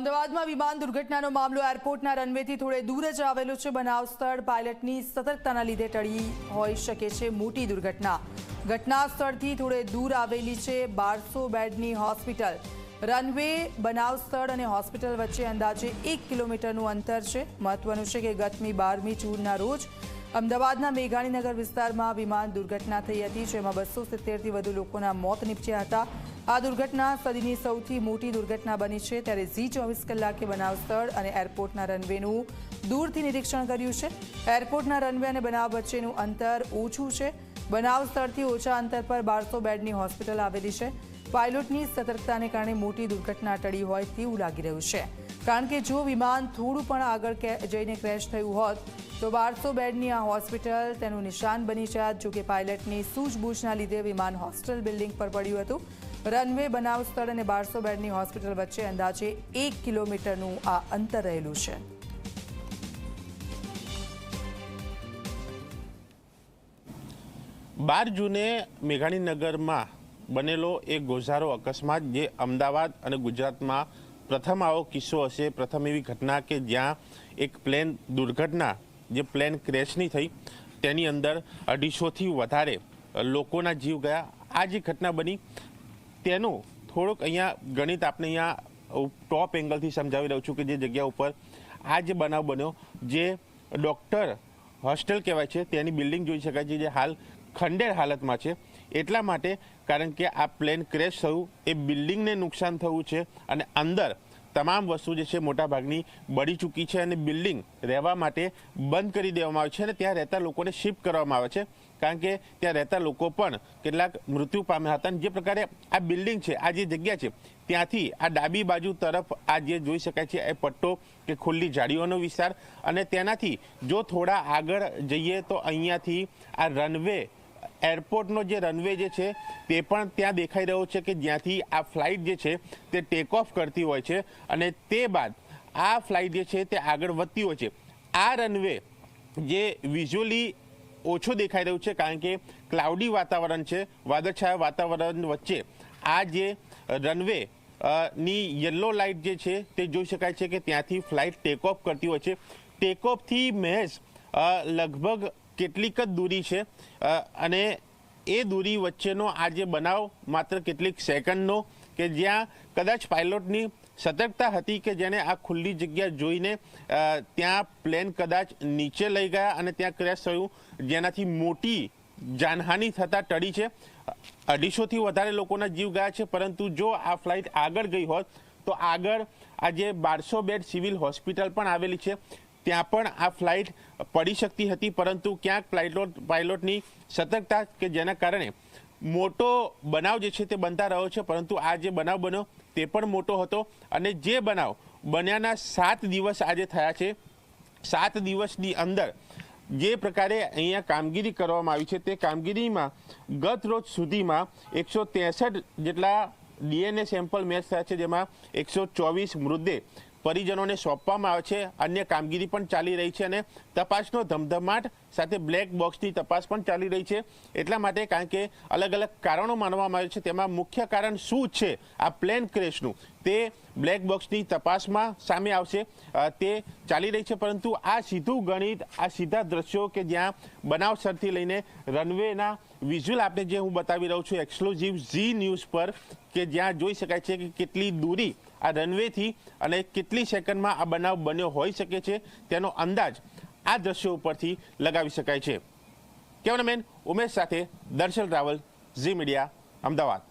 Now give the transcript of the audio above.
અમદાવાદમાં વિમાન દુર્ઘટનાનો મામલો એરપોર્ટના રનવેથી થોડે દૂર જ આવેલો છે। બનાવ સ્થળ પાયલટની સતર્કતાના લીધે ટળી હોઈ શકે છે મોટી દુર્ઘટના। ઘટના સ્થળથી થોડે દૂર આવેલી છે 1200 બેડની હોસ્પિટલ। રનવે, બનાવ સ્થળ અને હોસ્પિટલ વચ્ચે અંદાજે 1 કિલોમીટરનું અંતર છે। મહત્વનું છે કે ગતમી 12મી જૂનના રોજ અમદાવાદના મેઘાણીનગર વિસ્તારમાં વિમાન દુર્ઘટના થઈ હતી, જેમાં 270થી વધુ લોકોના મોત નીપજ્યા હતા। આ દુર્ઘટના સદીની સૌથી મોટી દુર્ઘટના બની છે। ત્યારે ઝી 24 કલાકે બનાવ સ્થળ અને એરપોર્ટના રનવેનું દૂરથી નિરીક્ષણ કર્યું છે। એરપોર્ટના રનવે અને બનાવ વચ્ચેનું અંતર ઓછું છે। બનાવ સ્થળથી ઓછા અંતર પર 1200 બેડની હોસ્પિટલ આવેલી છે। પાયલોટની સતર્કતાને કારણે મોટી દુર્ઘટના ટળી હોય તેવું લાગી રહ્યું છે, કારણ કે જો વિમાન થોડું પણ આગળ જઈને ક્રેશ થયું હોત તો 1200 બેડની આ હોસ્પિટલ તેનું નિશાન બની જાત। જો કે પાયલટની સૂઝબૂછના લીધે વિમાન હોસ્ટેલ બિલ્ડિંગ પર પડ્યું હતું। રનવે, બનાવ સ્થળ અને 1200 બેડની હોસ્પિટલ વચ્ચે અંદાજે 1 કિલોમીટરનું આ અંતર રહેલું છે। 12 જૂને મેઘાણીનગરમાં બનેલો એક ગોઝારો અકસ્માત, જે અમદાવાદ અને ગુજરાતમાં પ્રથમ આવો કિસ્સો હશે, પ્રથમ એવી ઘટના કે જ્યાં એક પ્લેન દુર્ઘટના, જે પ્લેન ક્રેશની થઈ, તેની અંદર 250થી વધારે લોકોના જીવ ગયા। આ જે ઘટના બની તેનું થોડુંક અહીંયા ગણિત આપણે અહીંયા ટોપ એંગલથી સમજાવી રહ્યું છું કે જે જગ્યા ઉપર આ જે બનાવ બન્યો, જે ડૉક્ટર હોસ્ટેલ કહેવાય છે, તેની બિલ્ડિંગ જોઈ શકાય છે, જે હાલ ખંડેર હાલતમાં છે। એટલા માટે કારણ કે આ પ્લેન ક્રેશ થયું, એ બિલ્ડિંગને નુકસાન થયું છે અને અંદર તમામ વસ્તુ જે છે મોટાભાગની બળી ચૂકી છે અને બિલ્ડિંગ રહેવા માટે બંધ કરી દેવામાં આવે છે અને ત્યાં રહેતા લોકોને શિફ્ટ કરવામાં આવે છે, કારણ કે ત્યાં રહેતા લોકો પણ કેટલાક મૃત્યુ પામ્યા હતા। જે પ્રકારે આ બિલ્ડિંગ છે, આ જે જગ્યા છે, ત્યાંથી આ ડાબી બાજુ તરફ આ જે જોઈ શકાય છે એ પટ્ટો કે ખુલ્લી ઝાડીઓનો વિસ્તાર, અને તેનાથી જો થોડા આગળ જઈએ તો અહીંયાથી આ રનવે, એરપોર્ટનો જે રનવે જે છે તે પણ ત્યાં દેખાઈ રહ્યો છે કે જ્યાંથી આ ફ્લાઇટ જે છે તે ટેક ઓફ કરતી હોય છે અને તે બાદ આ ફ્લાઇટ જે છે તે આગળ વધતી હોય છે। આ રનવે જે વિઝ્યુઅલી ઓછો દેખાઈ રહ્યું છે, કારણ કે ક્લાઉડી વાતાવરણ છે, વાદળછાયા વાતાવરણ વચ્ચે આ જે રનવે ની યલો લાઇટ જે છે તે જોઈ શકાય છે કે ત્યાંથી ફ્લાઇટ ટેક ઓફ કરતી હોય છે। ટેક ઓફથી મહેજ લગભગ કેટલીક જ દૂરી છે અને એ દૂરી વચ્ચેનો આ જે બનાવ માત્ર કેટલીક સેકન્ડનો, કે જ્યાં કદાચ પાયલોટની સતર્કતા હતી કે જેને આ ખુલ્લી જગ્યા જોઈને ત્યાં પ્લેન કદાચ નીચે લઈ ગયા અને ત્યાં ક્રેશ થયું, જેનાથી મોટી જાનહાનિ થતાં ટળી છે। 250થી વધારે લોકોના જીવ ગયા છે, પરંતુ જો આ ફ્લાઇટ આગળ ગઈ હોત તો આગળ આ જે 1200 બેડ સિવિલ હોસ્પિટલ પણ આવેલી છે, ત્યાં પણ આ ફ્લાઇટ પડી શકતી હતી, પરંતુ ક્યાંક પાયલોટની સતર્કતા કે જેના કારણે મોટો બનાવ જે છે તે બનતા રહ્યો છે। પરંતુ આ જે બનાવ બન્યો તે પણ મોટો હતો અને જે બનાવ બન્યાના 7 દિવસ આજે થયા છે, 7 દિવસની અંદર જે પ્રકારે અહીંયા કામગીરી કરવામાં આવી છે, તે કામગીરીમાં ગત રોજ સુધીમાં 163 જેટલા DNA સેમ્પલ મેચ થયા છે, જેમાં 124 મૃતદેહ પરિજનોને સોંપવામાં આવે છે। અન્ય કામગીરી પણ ચાલી રહી છે અને તપાસનો ધમધમાટ સાથે બ્લેક બોક્સની તપાસ પણ ચાલી રહી છે। એટલા માટે કારણ કે અલગ અલગ કારણો માનવામાં આવે છે, તેમાં મુખ્ય કારણ શું છે આ પ્લેન ક્રેશનું, તે બ્લેક બોક્સની તપાસમાં સામે આવશે, તે ચાલી રહી છે। પરંતુ આ સીધું ગણિત, આ સીધા દ્રશ્યો કે જ્યાં બનાવ સ્થળથી લઈને રનવેના વિઝ્યુઅલ આપણે જે હું બતાવી રહ્યો છું એક્સક્લુઝિવ ઝી ન્યૂઝ પર, કે જ્યાં જોઈ શકાય છે કે કેટલી દૂરી આ રનવેથી અને કેટલી સેકન્ડમાં આ બનાવ બન્યો હોઈ શકે છે, તેનો અંદાજ આ દ્રશ્યો ઉપરથી લગાવી શકાય છે। કેમેરામેન ઉમેશ સાથે દર્શન રાવલ, ઝી મીડિયા, અમદાવાદ।